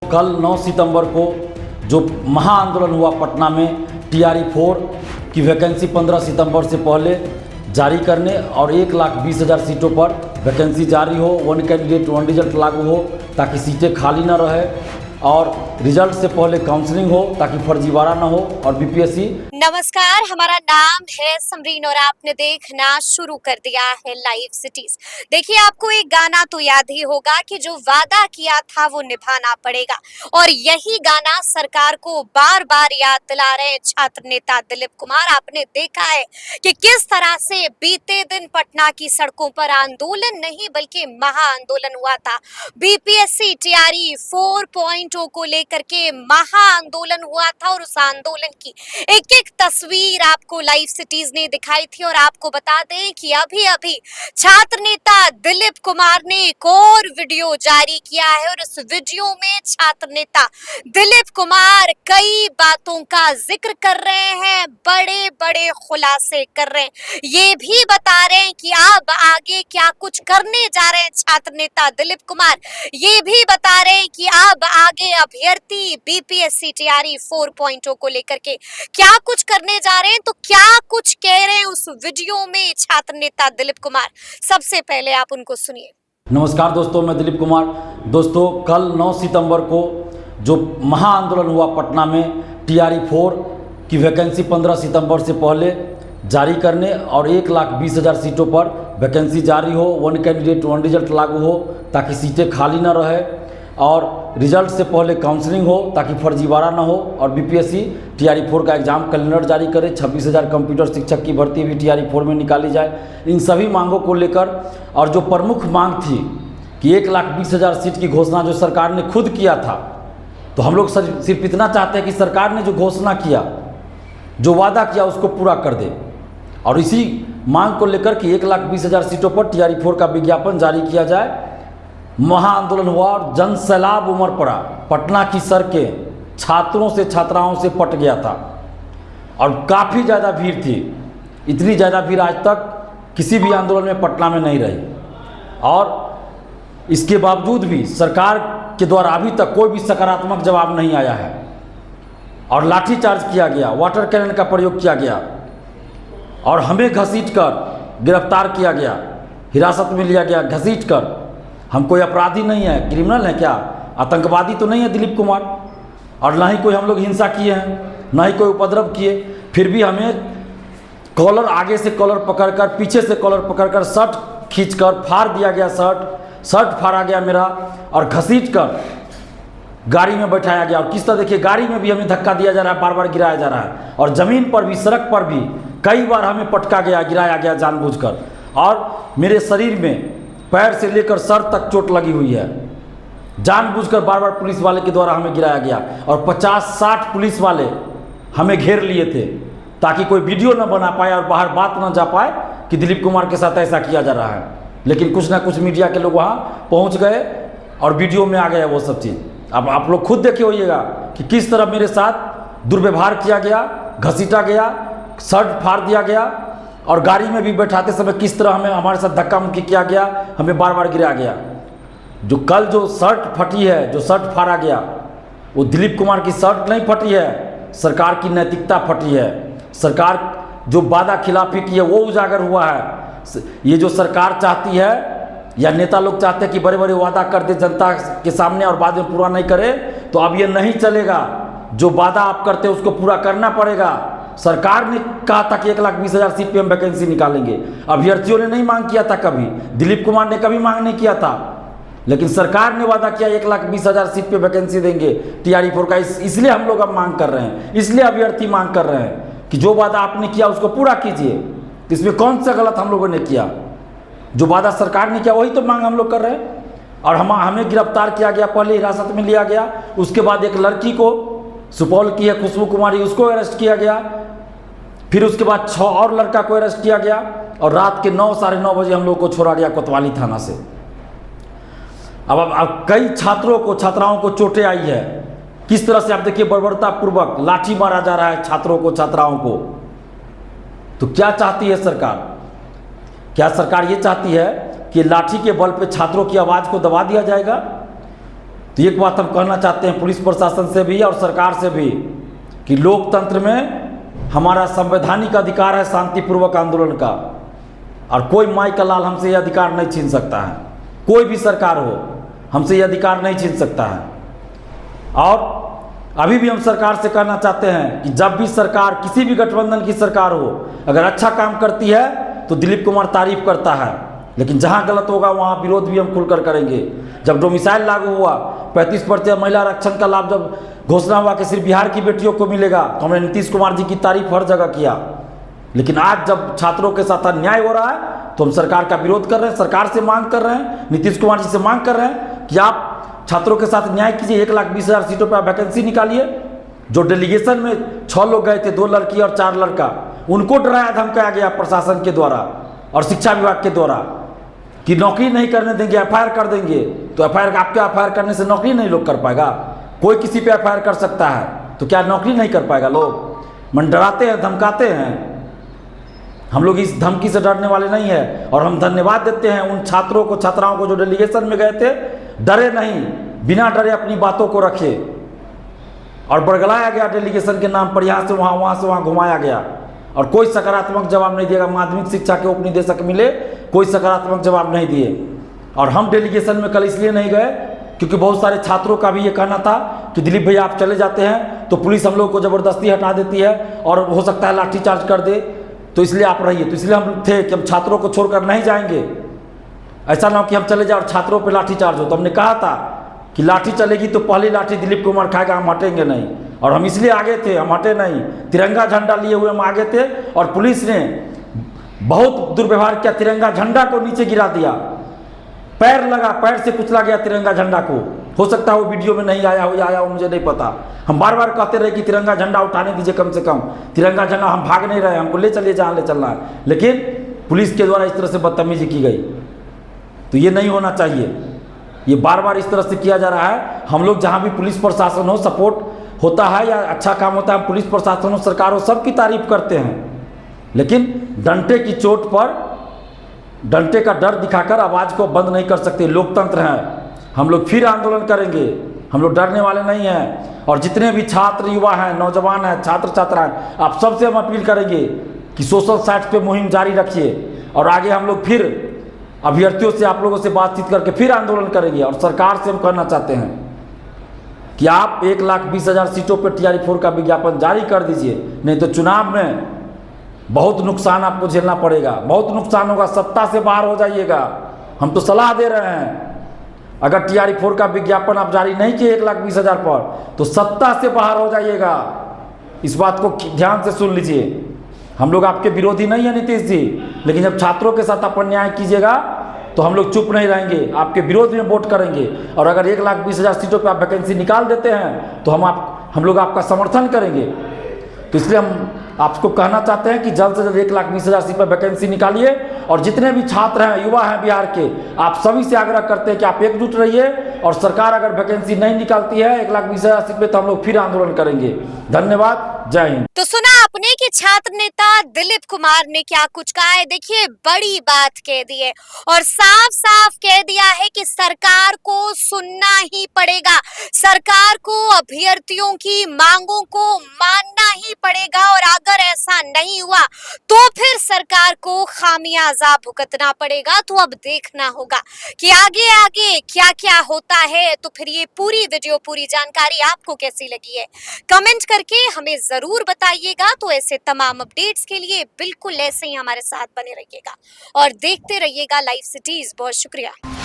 कल 9 सितंबर को जो महाआंदोलन हुआ पटना में टीआरई 4 की वैकेंसी 15 सितंबर से पहले जारी करने और 1,20,000 सीटों पर वैकेंसी जारी हो, वन कैंडिडेट वन रिजल्ट लागू हो ताकि सीटें खाली न रहे और रिजल्ट से पहले काउंसलिंग हो ताकि फर्जीवाड़ा न हो और बीपीएससी। नमस्कार, हमारा नाम है समरीन और आपने देखना शुरू कर दिया है लाइव सिटीज। देखिए, आपको एक गाना तो याद ही होगा कि जो वादा किया था वो निभाना पड़ेगा, और यही गाना सरकार को बार बार याद दिला रहे हैं छात्र नेता दिलीप कुमार। आपने देखा है कि किस तरह से बीते दिन पटना की सड़कों पर आंदोलन नहीं बल्कि महाआंदोलन हुआ था। बीपीएससी टीआरई 4.0 को लेकर के महाआंदोलन हुआ था और उस आंदोलन की एक एक तस्वीर आपको लाइव सिटीज ने दिखाई थी। और आपको बता दें कि अभी अभी छात्र नेता दिलीप कुमार ने एक और वीडियो जारी किया है और इस वीडियो में छात्र नेता दिलीप कुमार कई बातों का जिक्र कर रहे हैं, बड़े बड़े खुलासे कर रहे हैं, ये भी बता रहे हैं कि अब आगे क्या कुछ करने जा रहे हैं छात्र नेता दिलीप कुमार। ये भी बता रहे हैं कि अब आगे अभ्यर्थी बीपीएससी टीआरई 4.0 को लेकर के क्या कुछ करने जा रहे हैं। तो क्या कुछ कह रहे हैं उस वीडियो में छात्र नेता दिलीप कुमार, सबसे पहले आप उनको सुनिए। नमस्कार दोस्तों, मैं दिलीप कुमार। दोस्तों, कल 9 सितंबर को जो महाआंदोलन हुआ पटना में टीआरई 4 की वैकेंसी 15 सितंबर से पहले जारी करने और 1,20,000 सीटों पर वैकेंसी जारी हो, वन कैंडिडेट वन रिजल्ट लागू हो ताकि सीटें खाली न रहे और रिजल्ट से पहले काउंसलिंग हो ताकि फर्जीवाड़ा न हो और बीपीएससी टीआरई 4 का एग्जाम कैलेंडर जारी करे। 26,000 कंप्यूटर शिक्षक की भर्ती भी टीआरई 4 में निकाली जाए। इन सभी मांगों को लेकर और जो प्रमुख मांग थी कि 1,20,000 सीट की घोषणा जो सरकार ने खुद किया था, तो हम लोग सिर्फ इतना चाहते हैं कि सरकार ने जो घोषणा किया, जो वादा किया, उसको पूरा कर दे। और इसी मांग को लेकर कि 1,20,000 सीटों पर टीआरई 4 का विज्ञापन जारी किया जाए। महाआंदोलन हुआ और जन सैलाब उमड़ पड़ा। पटना की सड़कें छात्रों से छात्राओं से पट गया था और काफ़ी ज़्यादा भीड़ थी। इतनी ज़्यादा भीड़ आज तक किसी भी आंदोलन में पटना में नहीं रही और इसके बावजूद भी सरकार के द्वारा अभी तक कोई भी सकारात्मक जवाब नहीं आया है और लाठीचार्ज किया गया, वाटर कैनन का प्रयोग किया गया और हमें घसीटकर गिरफ्तार किया गया, हिरासत में लिया गया घसीटकर। हम कोई अपराधी नहीं है, क्रिमिनल है क्या, आतंकवादी तो नहीं है दिलीप कुमार, और ना ही कोई हम लोग हिंसा किए हैं, ना ही कोई उपद्रव किए। फिर भी हमें कॉलर, आगे से कॉलर पकड़कर, पीछे से कॉलर पकड़कर, शर्ट खींचकर फाड़ दिया गया, शर्ट फाड़ा गया मेरा और घसीटकर गाड़ी में बैठाया गया। और किस तरह देखिए, गाड़ी में भी हमें धक्का दिया जा रहा है, बार बार गिराया जा रहा है और ज़मीन पर भी, सड़क पर भी कई बार हमें पटका गया, गिराया गया जानबूझकर। और मेरे शरीर में पैर से लेकर सर तक चोट लगी हुई है। जानबूझकर बार बार पुलिस वाले के द्वारा हमें गिराया गया और 50-60 पुलिस वाले हमें घेर लिए थे ताकि कोई वीडियो न बना पाए और बाहर बात न जा पाए कि दिलीप कुमार के साथ ऐसा किया जा रहा है। लेकिन कुछ ना कुछ मीडिया के लोग वहाँ पहुँच गए और वीडियो में आ गया वो सब चीज़। अब आप लोग खुद देखे होइएगा कि किस तरह मेरे साथ दुर्व्यवहार किया गया, घसीटा गया, शर्ट फाड़ दिया गया और गाड़ी में भी बैठाते समय किस तरह हमारे साथ धक्का मुक्की किया गया, हमें बार बार गिराया गया। जो कल जो शर्ट फटी है, जो शर्ट फाड़ा गया, वो दिलीप कुमार की शर्ट नहीं फटी है, सरकार की नैतिकता फटी है। सरकार जो वादा खिलाफी की है वो उजागर हुआ है। ये जो सरकार चाहती है या नेता लोग चाहते हैं कि बड़े बड़े वादा कर दे जनता के सामने और बाद में पूरा नहीं करे, तो अब ये नहीं चलेगा। जो वादा आप करते हैं उसको पूरा करना पड़ेगा। सरकार ने कहा था कि 1,20,000 सीट पे हम वैकेंसी निकालेंगे, अभ्यर्थियों ने नहीं मांग किया था कभी, दिलीप कुमार ने कभी मांग नहीं किया था, लेकिन सरकार ने वादा किया 1,20,000 सीट पे वैकेंसी देंगे टीआरई 4 का। इसलिए हम लोग अब मांग कर रहे हैं, इसलिए अभ्यर्थी मांग कर रहे हैं कि जो वादा आपने किया उसको पूरा कीजिए। इसमें कौन सा गलत हम लोगों ने किया? जो वादा सरकार ने किया वही तो मांग हम लोग कर रहे हैं। और हमें गिरफ्तार किया गया, पहले हिरासत में लिया गया, उसके बाद एक लड़की को, सुपौल की है खुशबू कुमारी, उसको अरेस्ट किया गया, फिर उसके बाद 6 और लड़का को अरेस्ट किया गया और रात के 9 साढ़े 9 बजे हम लोग को छोड़ा गया कोतवाली थाना से। अब कई छात्रों को, छात्राओं को चोटें आई है। किस तरह से आप देखिए, बर्बरतापूर्वक लाठी मारा जा रहा है छात्रों को, छात्राओं को। तो क्या चाहती है सरकार? क्या सरकार ये चाहती है कि लाठी के बल पे छात्रों की आवाज़ को दबा दिया जाएगा? तो एक बात हम कहना चाहते हैं पुलिस प्रशासन से भी और सरकार से भी कि लोकतंत्र में हमारा संवैधानिक अधिकार है शांतिपूर्वक आंदोलन का, और कोई माई का लाल हमसे यह अधिकार नहीं छीन सकता है। कोई भी सरकार हो हमसे यह अधिकार नहीं छीन सकता है। और अभी भी हम सरकार से कहना चाहते हैं कि जब भी सरकार, किसी भी गठबंधन की सरकार हो, अगर अच्छा काम करती है तो दिलीप कुमार तारीफ करता है, लेकिन जहां गलत होगा वहां विरोध भी हम खुलकर करेंगे। जब डोमिसाइल लागू हुआ, 35% महिला आरक्षण का लाभ जब घोषणा हुआ कि सिर्फ बिहार की बेटियों को मिलेगा, तो हमने नीतीश कुमार जी की तारीफ हर जगह किया। लेकिन आज जब छात्रों के साथ अन्याय हो रहा है तो हम सरकार का विरोध कर रहे हैं, सरकार से मांग कर रहे हैं, नीतीश कुमार जी से मांग कर रहे हैं कि आप छात्रों के साथ न्याय कीजिए। 1,20,000 सीटों पर आप वैकेंसी निकालिए। जो डेलीगेशन में 6 लोग गए थे, 2 लड़की और 4 लड़का, उनको डराया धमकाया गया प्रशासन के द्वारा और शिक्षा विभाग के द्वारा कि नौकरी नहीं करने देंगे, एफआईआर कर देंगे। तो एफआईआर, आपके एफआईआर करने से नौकरी नहीं लोग कर पाएगा? कोई किसी पे एफआईआर कर सकता है, तो क्या नौकरी नहीं कर पाएगा लोग? मन डराते हैं, धमकाते हैं। हम लोग इस धमकी से डरने वाले नहीं है, और हम धन्यवाद देते हैं उन छात्रों को, छात्राओं को जो डेलीगेशन में गए थे, डरे नहीं, बिना डरे अपनी बातों को रखे और बरगलाया गया डेलीगेशन के नाम पर। यहाँ से वहाँ घुमाया गया और कोई सकारात्मक जवाब नहीं दिया। माध्यमिक शिक्षा के उपनिदेशक मिले, कोई सकारात्मक जवाब नहीं दिए। और हम डेलीगेशन में कल इसलिए नहीं गए क्योंकि बहुत सारे छात्रों का भी ये कहना था कि दिलीप भैया आप चले जाते हैं तो पुलिस हम लोग को ज़बरदस्ती हटा देती है और हो सकता है लाठीचार्ज कर दे, तो इसलिए आप रहिए। तो इसलिए हम थे कि हम छात्रों को छोड़कर नहीं जाएंगे, ऐसा ना हो कि हम चले जाए और छात्रों पर लाठीचार्ज हो। तो हमने कहा था कि लाठी चलेगी तो पहली लाठी दिलीप कुमार खाएगा, हम हटेंगे नहीं। और हम इसलिए आगे थे, हम हटे नहीं। तिरंगा झंडा लिए हुए हम आगे थे और पुलिस ने बहुत दुर्व्यवहार किया, तिरंगा झंडा को नीचे गिरा दिया, पैर लगा, पैर से कुचला गया तिरंगा झंडा को। हो सकता है वो वीडियो में नहीं आया हो या आया हो, मुझे नहीं पता। हम बार बार कहते रहे कि तिरंगा झंडा उठाने दीजिए, कम से कम तिरंगा झंडा, हम भाग नहीं रहे, हमको ले चलिए जहाँ ले चलना है। लेकिन पुलिस के द्वारा इस तरह से बदतमीजी की गई, तो ये नहीं होना चाहिए। ये बार बार इस तरह से किया जा रहा है। हम लोग जहाँ भी पुलिस प्रशासन हो, सपोर्ट होता है या अच्छा काम होता है, हम पुलिस प्रशासन हो, सरकार हो, सबकी तारीफ करते हैं। लेकिन डंडे की चोट पर, डंडे का डर दिखाकर आवाज़ को बंद नहीं कर सकते। लोकतंत्र है, हम लोग फिर आंदोलन करेंगे, हम लोग डरने वाले नहीं हैं। और जितने भी छात्र युवा हैं, नौजवान हैं, छात्र छात्रा हैं, आप सबसे हम अपील करेंगे कि सोशल साइट्स पे मुहिम जारी रखिए और आगे हम लोग फिर अभ्यर्थियों से, आप लोगों से बातचीत करके फिर आंदोलन करेंगे। और सरकार से हम कहना चाहते हैं कि आप 1,20,000 सीटों पर TRE 4 का विज्ञापन जारी कर दीजिए, नहीं तो चुनाव में बहुत नुकसान आपको झेलना पड़ेगा, बहुत नुकसान होगा, सत्ता से बाहर हो जाइएगा। हम तो सलाह दे रहे हैं, अगर TRE 4 का विज्ञापन आप जारी नहीं किए 1,20,000 पर, तो सत्ता से बाहर हो जाइएगा। इस बात को ध्यान से सुन लीजिए। हम लोग आपके विरोधी नहीं है नीतीश जी, लेकिन जब छात्रों के साथ आप अन्याय कीजिएगा तो हम लोग चुप नहीं रहेंगे, आपके विरोध में वोट करेंगे। और अगर 1,20,000 सीटों पर आप वैकेंसी निकाल देते हैं तो हम लोग आपका समर्थन करेंगे। तो इसलिए हम आपको कहना चाहते हैं कि जल्द से जल्द 1,20,000 सीट पर वैकेंसी निकालिए। और जितने भी छात्र हैं, युवा हैं बिहार के, आप सभी से आग्रह करते हैं कि आप एकजुट रहिए। और सरकार अगर वैकेंसी नहीं निकालती है 1,20,000 सीट पे, तो हम लोग फिर आंदोलन करेंगे। धन्यवाद, जय हिंद। तो सुना आपने कि छात्र नेता दिलीप कुमार ने क्या कुछ कहा है। देखिए, बड़ी बात कह दी है और साफ साफ कह दिया है कि सरकार को सुनना ही पड़ेगा, सरकार को अभ्यर्थियों की मांगों को मानना ही पड़ेगा। और अगर ऐसा नहीं हुआ तो फिर सरकार को खामियाजा भुगतना पड़ेगा। तो अब देखना होगा कि आगे आगे क्या क्या होता है। तो फिर ये पूरी वीडियो, पूरी जानकारी आपको कैसी लगी है, कमेंट करके हमें जरूर बताइएगा। तो ऐसे तमाम अपडेट्स के लिए बिल्कुल ऐसे ही हमारे साथ बने रहिएगा और देखते रहिएगा लाइव सिटीज। बहुत शुक्रिया।